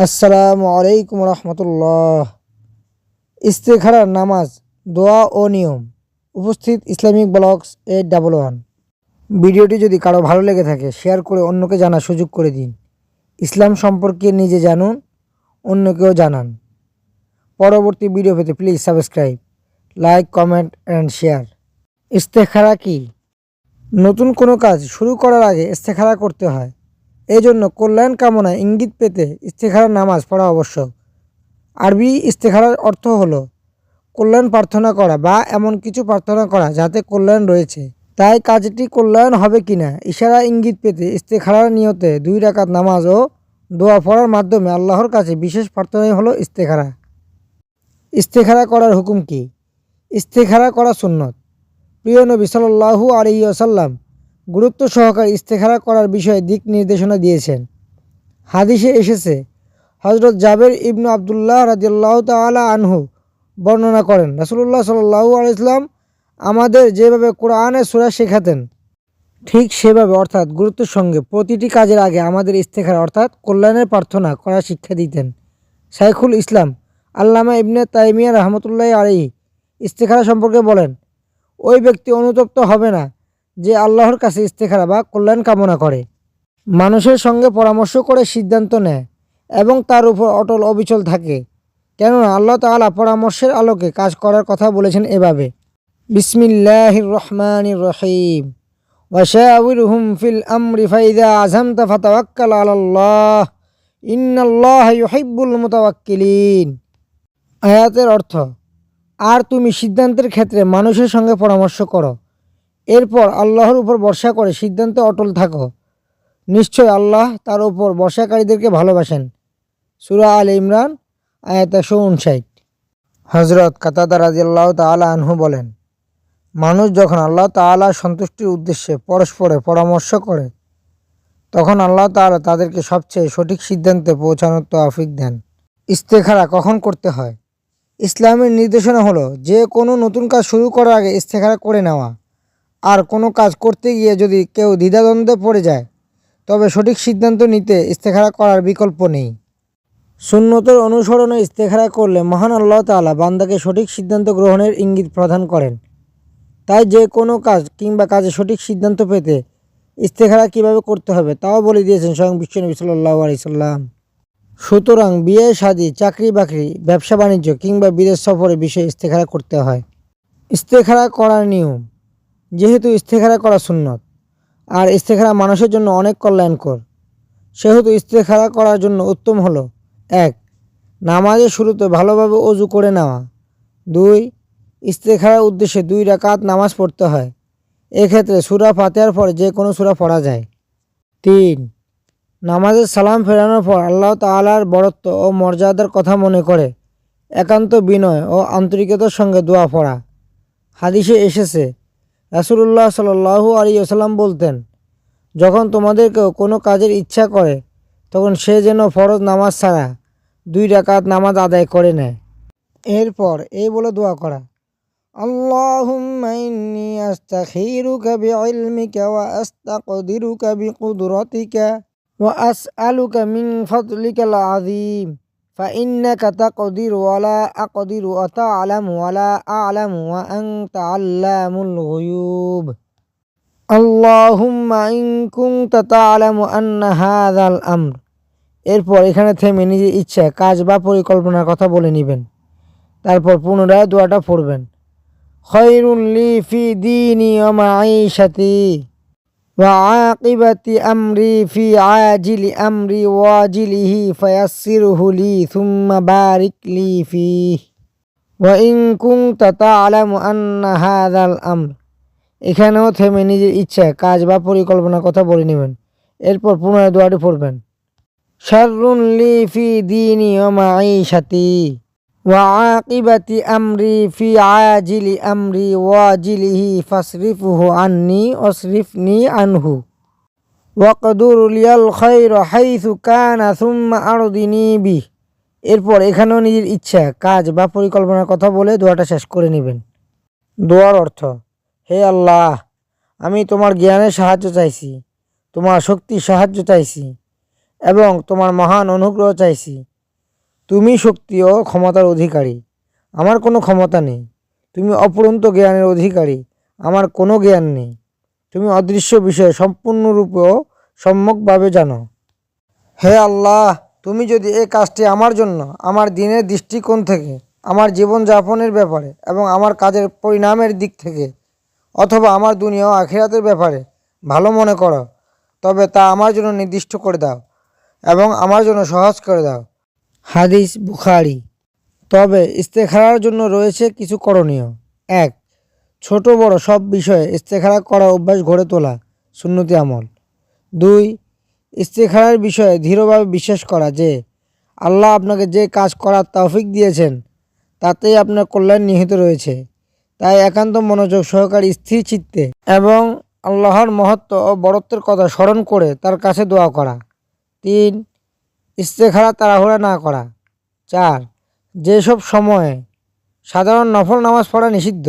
আসসালামু আলাইকুম রহমতুল্লাহ। ইস্তেখারার নামাজ, দোয়া ও নিয়ম। উপস্থিত ইসলামিক ব্লগস 811। ভিডিওটি যদি কারো ভালো লেগে থাকে শেয়ার করে অন্যকে জানার সুযোগ করে দিন। ইসলাম সম্পর্কে নিজে জানুন, অন্যকেও জানান। পরবর্তী ভিডিও পেতে please subscribe, like, comment and share. ইস্তেখারা কি? নতুন কোনো কাজ শুরু করার আগে ইস্তেখারা করতে হয়। এই জন্য কল্যাণ কামনায় ইঙ্গিত পেতে ইস্তেখারার নামাজ পড়া আবশ্যক। আরবি ইস্তেখারার অর্থ হলো কল্যাণ প্রার্থনা করা বা এমন কিছু প্রার্থনা করা যাতে কল্যাণ রয়েছে, তাই কাজটি কল্যাণ হবে কিনা ইশারা ইঙ্গিত পেতে ইস্তেখারার নিয়তে 2 রাকাত নামাজ ও দোয়া পড়ার মাধ্যমে আল্লাহর কাছে বিশেষ প্রার্থনাই হলো ইস্তেখারা। ইস্তেখারা করার হুকুম কি? ইস্তেখারা করা সুন্নত। প্রিয় নবী সাল্লাল্লাহু আলাইহি ওয়াসাল্লাম গুরুত্ব সহকারে ইস্তেখারা করার বিষয়ে দিক নির্দেশনা দিয়েছেন। হাদিসে এসেছে, হজরত জাবের ইবনু আবদুল্লাহ রাদিয়াল্লাহু তাআলা আনহু বর্ণনা করেন, রাসূলুল্লাহ সাল্লাল্লাহু আলাইহি ওয়াসাল্লাম আমাদের যেভাবে কোরআনের সূরা শেখাতেন ঠিক সেভাবে অর্থাৎ গুরুত্বের সঙ্গে প্রতিটি কাজের আগে আমাদের ইস্তেখারা অর্থাৎ কল্যাণের প্রার্থনা করার শিক্ষা দিতেন। শাইখুল ইসলাম আল্লামা ইবনে তাইমিয়া রহমতুল্লাহি আলাইহি ইস্তেখারা সম্পর্কে বলেন, ওই ব্যক্তি অনুতপ্ত হবে না যে আল্লাহর কাছে ইস্তেখারা বা কল্যাণ কামনা করে, মানুষের সঙ্গে পরামর্শ করে সিদ্ধান্ত নেয় এবং তার উপর অটল অবিচল থাকে। কেননা আল্লাহ তাআলা পরামর্শের আলোকে কাজ করার কথা বলেছেন এভাবে, বিসমিল্লাহির রহমানির রহিম, ওয়াশাউিরহুম ফিল আমরি ফাইযা আযামতা ফাতাওয়াক্কাল আলাল্লাহ ইন্নাল্লাহা ইউহিব্বুল মুতাওয়াক্কিলিন। আয়াতের অর্থ, আর তুমি সিদ্ধান্তের ক্ষেত্রে মানুষের সঙ্গে পরামর্শ করো, এরপর আল্লাহর উপর ভরসা করে সিদ্ধান্তে অটল থাকো। নিশ্চয় আল্লাহ তার উপর ভরসাকারীদেরকে ভালোবাসেন। সূরা আল ইমরান আয়াত 159। হযরত কাতাদা রাদিয়াল্লাহু তাআলা আনহু বলেন, মানুষ যখন আল্লাহ তাআলার সন্তুষ্টির উদ্দেশ্যে পরস্পরে পরামর্শ করে তখন আল্লাহ তাআলা তাদেরকে সবচেয়ে সঠিক সিদ্ধান্তে পৌঁছানোর তৌফিক দেন। ইস্তেখারা কখন করতে হয়? ইসলামের নির্দেশনা হলো যে কোনো নতুন কাজ শুরু করার আগে ইস্তেখারা করে নেওয়া। আর কোনো কাজ করতে গিয়ে যদি কেউ দ্বিধাদ্বন্দ্বে পড়ে যায় তবে সঠিক সিদ্ধান্ত নিতে ইস্তেখারা করার বিকল্প নেই। সুন্নতের অনুসরণে ইস্তেখারা করলে মহান আল্লাহ তাআলা বান্দাকে সঠিক সিদ্ধান্ত গ্রহণের ইঙ্গিত প্রদান করেন। তাই যে কোনো কাজ কিংবা কাজে সঠিক সিদ্ধান্ত পেতে ইস্তেখারা কিভাবে করতে হবে তাও বলে দিয়েছেন স্বয়ং বিশ্বনবী সাল্লাল্লাহু আলাইহি সাল্লাম। সুতরাং বিয়ে শাদী, চাকরি বাকরি, ব্যবসা বাণিজ্য কিংবা বিদেশ সফরের বিষয়ে ইস্তেখারা করতে হয়। ইস্তেখারা করার নিয়ম। যেহেতু ইস্তেখারা করা সুন্নত আর ইস্তেখারা মানুষের জন্য অনেক কল্যাণকর, সেহেতু ইস্তেখারা করার জন্য উত্তম হলো 1. নামাজের শুরুতে ভালোভাবে ওযু করে নেওয়া। 2. ইস্তেখারার উদ্দেশ্যে 2 রাকাত নামাজ পড়তে হয়। এক্ষেত্রে সূরা ফাতিহার পর যে কোনো সূরা পড়া যায়। 3. নামাজের সালাম ফেরানোর পর আল্লাহ তাআলার বরত্ব ও মর্যাদার কথা মনে করে একান্ত বিনয় ও আন্তরিকতার সঙ্গে দোয়া পড়া। হাদিসে এসেছে, রাসূলুল্লাহ সাল্লাল্লাহু আলাইহি ওয়াসাল্লাম বলতেন, যখন তোমাদের কেউ কোনো কাজের ইচ্ছা করে তখন সে যেন ফরজ নামাজ ছাড়া 2 রাকাত নামাজ আদায় করে নেয়। এরপর এই বলে দোয়া করা, আল্লাহুম্মা ইন্নী আস্তাখিরুকা বিইলমিকা ওয়া আস্তাকদিরুকা বিকুদরাতিকা ওয়া আসআলুকা মিন ফাদলিকাল আযীম ফাইন্নাকা তাকদিরু ওয়া লা আকদিরু ওয়া তা'লামু ওয়া লা আ'লামু ওয়া আনতা আল্লামুল গুয়ুব। আল্লাহুম্মা ইন কুনতা তা'লামু আন্না হাযাল আমর। এরপর এখানে থেমে নিজের ইচ্ছা, কাজ বা পরিকল্পনার কথা বলে নেবেন। তারপর পুনরায় দোয়াটা পড়বেন, খায়রুল লি ফি দীনি ওয়া মাঈশাতি ওয়া আকিবাতি আমরি ফি আজিলি আমরি ওয়া আজিলিহি ফায়াসসিরহু লি সুম্মা বারিক লি ফিহি ওয়া ইন কুনতা তা'লামু আন্না হাযাল আমর। এখানেও থেমে নিজের ইচ্ছা, কাজ বা পরিকল্পনার কথা বলে নেবেন। এরপর পুনরায় দোয়াটি পড়বেন, শাররুন লি ফি দীনি ওয়া মাঈশাতি ওয়া আকিবাতি আমরি ফি আজিলি আমরি ওয়া আজিলিহি ফাসরিফহু আন্নি ওয়াসরিফনি আনহু ওয়াকদুর লিয়াল খায়রা হাইসু কানা সুম্মা আরদিনি বিহি। এরপর এখানেও নিজের ইচ্ছা, কাজ বা পরিকল্পনার কথা বলে দোয়াটা শেষ করে নেবেন। দোয়ার অর্থ, হে আল্লাহ, আমি তোমার জ্ঞানের সাহায্য চাইছি, তোমার শক্তির সাহায্য চাইছি এবং তোমার মহান অনুগ্রহ চাইছি। তুমি শক্তি ও ক্ষমতার অধিকারী, আমার কোনো ক্ষমতা নেই। তুমি অপরন্ত জ্ঞানের অধিকারী, আমার কোনো জ্ঞান নেই। তুমি অদৃশ্য বিষয়ে সম্পূর্ণরূপে ও সম্যকভাবে জানো। হে আল্লাহ, তুমি যদি এই কাজটি আমার জন্য, আমার দিনের দৃষ্টিকোণ থেকে, আমার জীবনযাপনের ব্যাপারে এবং আমার কাজের পরিণামের দিক থেকে, অথবা আমার দুনিয়া ও আখিরাতের ব্যাপারে ভালো মনে করো, তবে তা আমার জন্য নির্দিষ্ট করে দাও এবং আমার জন্য সহজ করে দাও। হাদিস বুখারী। তবে ইস্তেখারার জন্য রয়েছে কিছু করণীয়। ১. ছোট বড় সব বিষয়ে ইস্তেখারা করার অভ্যাস গড়ে তোলা, সুন্নতি আমল। ২. ইস্তেখারার বিষয়ে দৃঢ়ভাবে বিশ্বাস করা যে আল্লাহ আপনাকে যে কাজ করার তৌফিক দিয়েছেন তাতেই আপনার কল্যাণ নিহিত রয়েছে, তাই একান্ত মনোযোগ সহকারে স্থির চিত্তে এবং আল্লাহর মহত্ব ও বড়ত্বের কথা স্মরণ করে তার কাছে দোয়া করা। ৩. ইস্তেখারা তাড়াহুড়া না করা। ৪. যেসব সময়ে সাধারণ নফল নামাজ পড়া নিষিদ্ধ,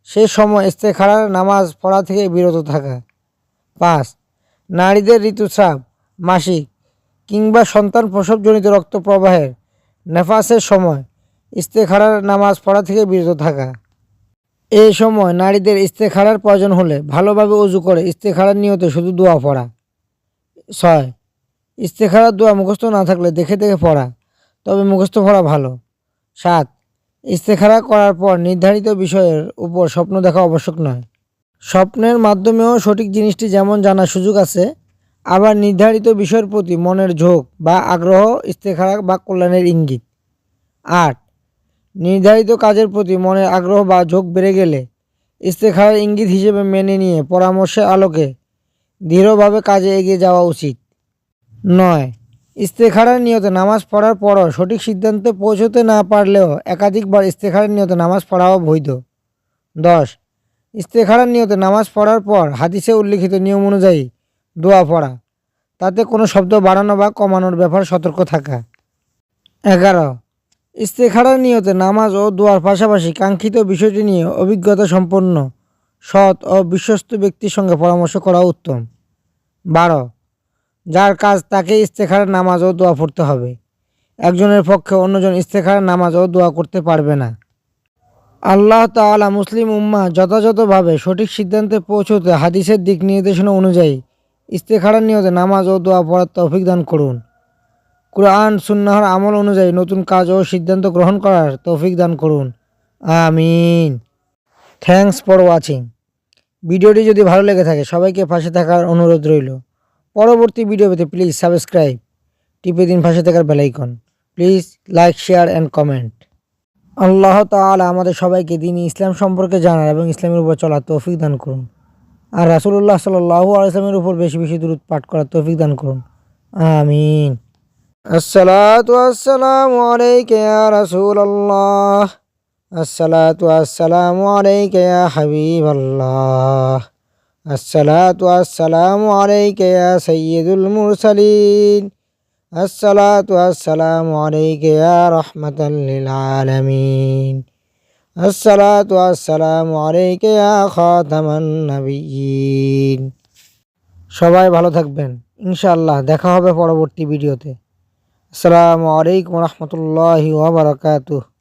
সে সময় ইস্তেখারার নামাজ পড়া থেকে বিরত থাকা। ৫. নারীদের ঋতুস্রাব, মাসিক কিংবা সন্তান প্রসবজনিত রক্ত প্রবাহের নেফাসের সময় ইস্তেখারার নামাজ পড়া থেকে বিরত থাকা। এই সময় নারীদের ইস্তেখারার প্রয়োজন হলে ভালোভাবে ওযু করে ইস্তেখারার নিয়তে শুধু দোয়া পড়া। ৬. ইস্তেখারার দোয়া মুখস্থ না থাকলে দেখে দেখে পড়া, তবে মুখস্থ পড়া ভালো। ৭. ইস্তেখারা করার পর নির্ধারিত বিষয়ের উপর স্বপ্ন দেখা আবশ্যক নয়। স্বপ্নের মাধ্যমেও সঠিক জিনিসটি যেমন জানার সুযোগ আছে, আবার নির্ধারিত বিষয়ের প্রতি মনের ঝোঁক বা আগ্রহ ইস্তেখারা বা কল্যাণের ইঙ্গিত। ৮. নির্ধারিত কাজের প্রতি মনের আগ্রহ বা ঝোঁক বেড়ে গেলে ইস্তেখারার ইঙ্গিত হিসেবে মেনে নিয়ে পরামর্শের আলোকে দৃঢ়ভাবে কাজে এগিয়ে যাওয়া উচিত। ৯. ইস্তেখারার নিয়তে নামাজ পড়ার পরও সঠিক সিদ্ধান্তে পৌঁছতে না পারলেও একাধিকবার ইস্তেখারার নিয়তে নামাজ পড়াও বৈধ। ১০. ইস্তেখারার নিয়তে নামাজ পড়ার পর হাদিসে উল্লিখিত নিয়ম অনুযায়ী দোয়া পড়া, তাতে কোনো শব্দ বাড়ানো বা কমানোর ব্যাপারে সতর্ক থাকা। ১১. ইস্তেখারার নিয়তে নামাজ ও দোয়ার পাশাপাশি কাঙ্ক্ষিত বিষয়টি নিয়ে অভিজ্ঞতা সম্পন্ন সৎ ও বিশ্বস্ত ব্যক্তির সঙ্গে পরামর্শ করা উত্তম। ১২. যার কাজ তাকে ইস্তেখারার নামাজ ও দোয়া পড়তে হবে, একজনের পক্ষে অন্যজন ইস্তেখারার নামাজ ও দোয়া করতে পারবে না। আল্লাহ তাআলা মুসলিম উম্মাহ যথাযথভাবে সঠিক সিদ্ধান্তে পৌঁছতে হাদিসের দিক নির্দেশনা অনুযায়ী ইস্তেখারার নিয়তে নামাজ ও দোয়া পড়ার তৌফিক দান করুন। কুরআন সুন্নাহর আমল অনুযায়ী নতুন কাজ ও সিদ্ধান্ত গ্রহণ করার তৌফিক দান করুন। আমিন। Thanks for watching. ভিডিওটি যদি ভালো লেগে থাকে সবাইকে পাশে থাকার অনুরোধ রইল। পরবর্তী ভিডিও পেতে প্লিজ সাবস্ক্রাইব, টিপে দিন পাশে থাকার bell icon. Please like, share and comment. আল্লাহ তাআলা আমাদের সবাইকে দ্বীন ইসলাম সম্পর্কে জানার এবং ইসলামের উপর চলার তৌফিক দান করুন। আর রাসূলুল্লাহ সাল্লাল্লাহু আলাইহি ওয়াসাল্লামের উপর বেশি বেশি দুরূদ পাঠ করার তৌফিক দান করুন। আমিন। আসসালাতু ওয়াসসালামু আলাইকা ইয়া রাসূলুল্লাহ। আসসালাতু ওয়াসসালামু আলাইকা ইয়া হাবিবাল্লাহ। আসসালাতু ওয়াসসালামু আলাইকা ইয়া সাইয়্যিদুল মুরসালিন। আসসালাতু ওয়াসসালামু আলাইকা ইয়া রাহমাতাল লিল আলামিন। আসসালাতু ওয়াসসালামু আলাইকা ইয়া খাতামান নাবিয়্যিন। সবাই ভালো থাকবেন, ইনশাআল্লাহ দেখা হবে পরবর্তী ভিডিওতে। আসসালামু আলাইকুম ওয়া রাহমাতুল্লাহি ওয়া বারাকাতুহু।